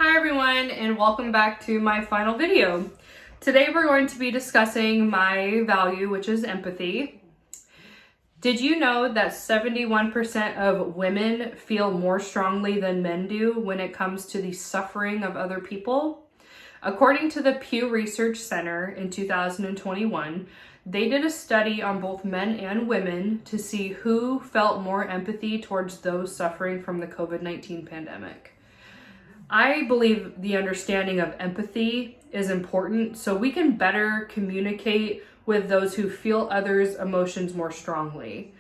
Hi everyone, and welcome back to my final video. Today we're going to be discussing my value, which is empathy. Did you know that 71% of women feel more strongly than men do when it comes to the suffering of other people? According to the Pew Research Center in 2021, they did a study on both men and women to see who felt more empathy towards those suffering from the COVID-19 pandemic. I believe the understanding of empathy is important so we can better communicate with those who feel others' emotions more strongly.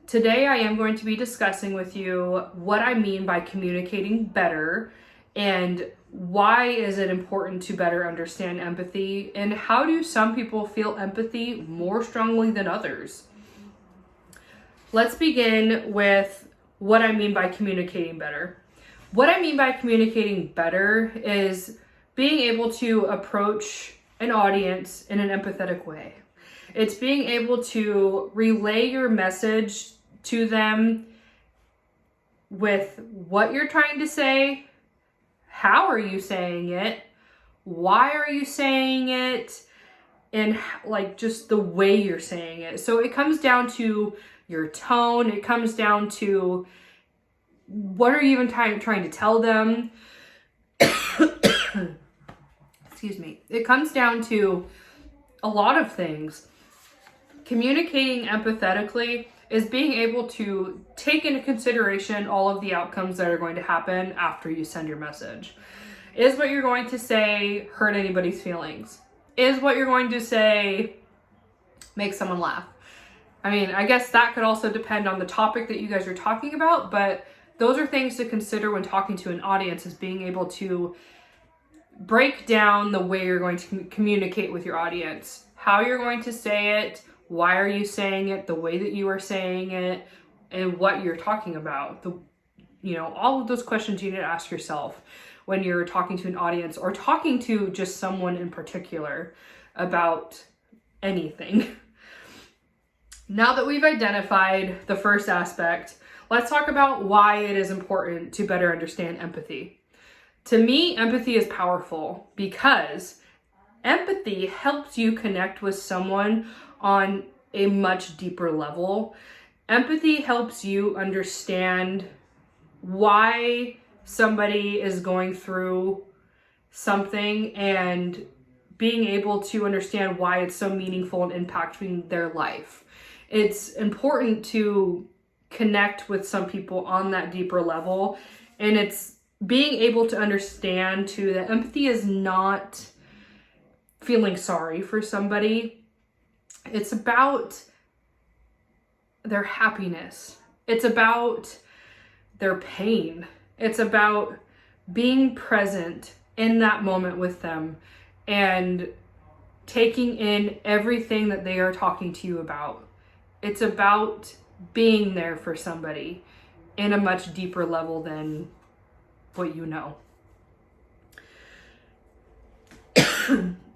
Today, I am going to be discussing with you what I mean by communicating better and why is it important to better understand empathy and how do some people feel empathy more strongly than others. Let's begin with what I mean by communicating better. What I mean by communicating better is being able to approach an audience in an empathetic way. It's being able to relay your message to them with what you're trying to say, how are you saying it, why are you saying it, and like just the way you're saying it. So it comes down to your tone, it comes down to what are you even trying to tell them? Excuse me. It comes down to a lot of things. Communicating empathetically is being able to take into consideration all of the outcomes that are going to happen after you send your message. Is what you're going to say hurt anybody's feelings? Is what you're going to say make someone laugh? I mean, I guess that could also depend on the topic that you guys are talking about, but those are things to consider when talking to an audience, is being able to break down the way you're going to communicate with your audience, how you're going to say it, why are you saying it, the way that you are saying it, and what you're talking about. All of those questions you need to ask yourself when you're talking to an audience or talking to just someone in particular about anything. Now that we've identified the first aspect, let's talk about why it is important to better understand empathy. To me, empathy is powerful because empathy helps you connect with someone on a much deeper level. Empathy helps you understand why somebody is going through something and being able to understand why it's so meaningful and impacting their life. It's important to connect with some people on that deeper level, and it's being able to understand too that empathy is not feeling sorry for somebody. It's about their happiness. It's about their pain. It's about being present in that moment with them and taking in everything that they are talking to you about. It's about being there for somebody in a much deeper level than what you know.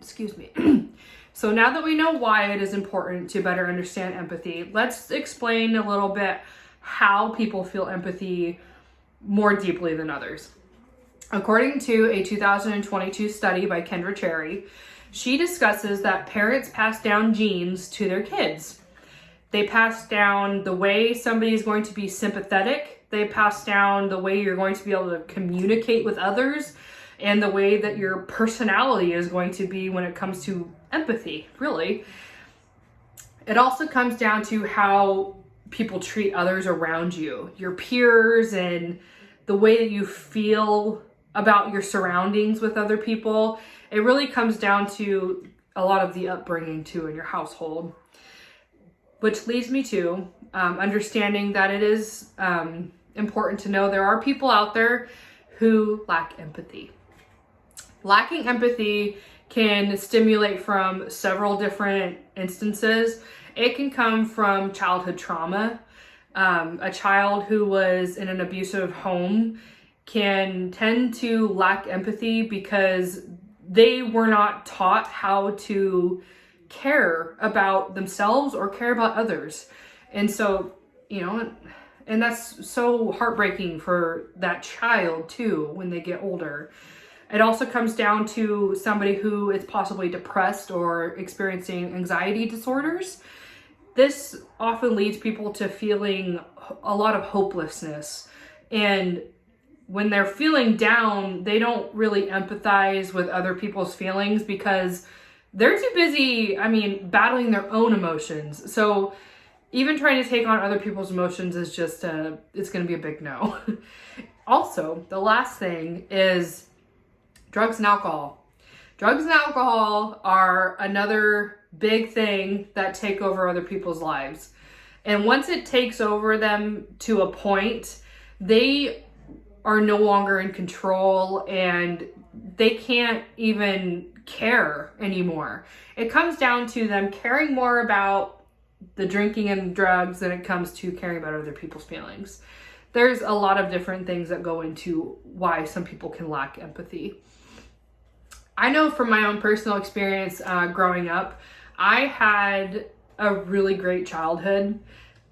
Excuse me. So now that we know why it is important to better understand empathy, let's explain a little bit how people feel empathy more deeply than others. According to a 2022 study by Kendra Cherry, she discusses that parents pass down genes to their kids. They pass down the way somebody is going to be sympathetic. They pass down the way you're going to be able to communicate with others and the way that your personality is going to be when it comes to empathy, really. It also comes down to how people treat others around you, your peers, and the way that you feel about your surroundings with other people. It really comes down to a lot of the upbringing too in your household. Which leads me to understanding that it is important to know there are people out there who lack empathy. Lacking empathy can stimulate from several different instances. It can come from childhood trauma. A child who was in an abusive home can tend to lack empathy because they were not taught how to care about themselves or care about others. And so, And that's so heartbreaking for that child too when they get older. It also comes down to somebody who is possibly depressed or experiencing anxiety disorders. This often leads people to feeling a lot of hopelessness. And when they're feeling down, they don't really empathize with other people's feelings because they're too busy, battling their own emotions. So even trying to take on other people's emotions is just, it's going to be a big no. Also, the last thing is drugs and alcohol. Drugs and alcohol are another big thing that take over other people's lives. And once it takes over them to a point, they are no longer in control and they can't even care anymore. It comes down to them caring more about the drinking and drugs than it comes to caring about other people's feelings. There's a lot of different things that go into why some people can lack empathy. I know from my own personal experience growing up, I had a really great childhood.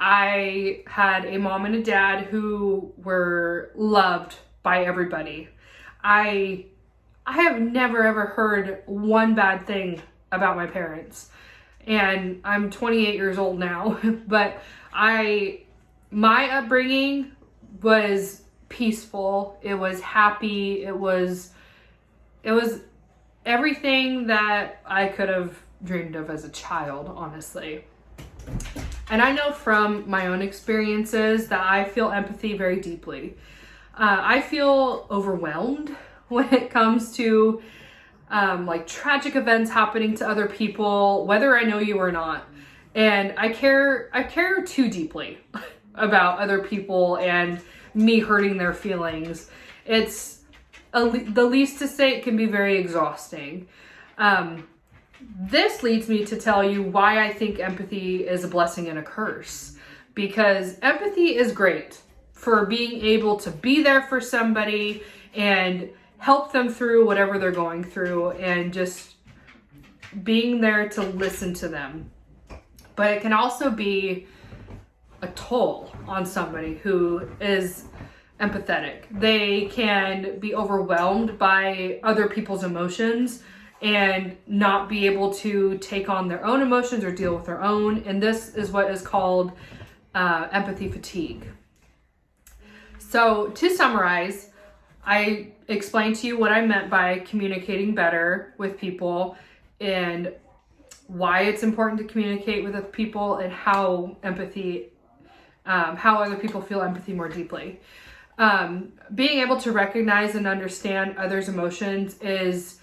I had a mom and a dad who were loved by everybody. I have never ever heard one bad thing about my parents. And I'm 28 years old now, but my upbringing was peaceful. It was happy. It was everything that I could have dreamed of as a child, honestly. And I know from my own experiences that I feel empathy very deeply. I feel overwhelmed when it comes to like tragic events happening to other people, whether I know you or not. And I care too deeply about other people and me hurting their feelings. It's the least to say, it can be very exhausting. This leads me to tell you why I think empathy is a blessing and a curse. Because empathy is great for being able to be there for somebody and help them through whatever they're going through and just being there to listen to them. But it can also be a toll on somebody who is empathetic. They can be overwhelmed by other people's emotions and not be able to take on their own emotions or deal with their own. And this is what is called empathy fatigue. So to summarize, I explained to you what I meant by communicating better with people and why it's important to communicate with other people and how other people feel empathy more deeply. Being able to recognize and understand others' emotions is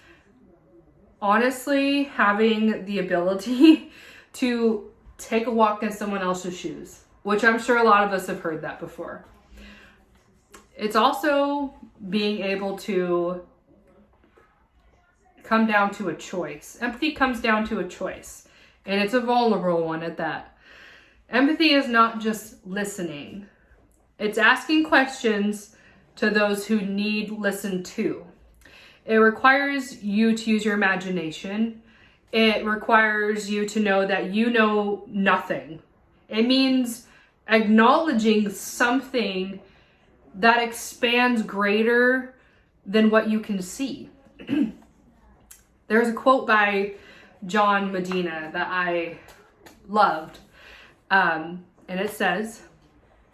honestly having the ability to take a walk in someone else's shoes, which I'm sure a lot of us have heard that before. It's also being able to come down to a choice. Empathy comes down to a choice, and it's a vulnerable one at that. Empathy is not just listening. It's asking questions to those who need listened to. It requires you to use your imagination. It requires you to know that you know nothing. It means acknowledging something that expands greater than what you can see. There's a quote by John Medina that I loved. And it says,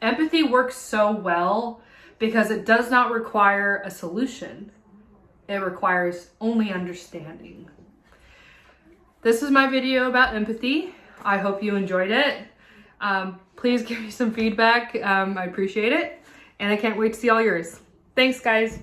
"Empathy works so well because it does not require a solution. It requires only understanding." This is my video about empathy. I hope you enjoyed it. Please give me some feedback. I appreciate it. And I can't wait to see all yours. Thanks, guys.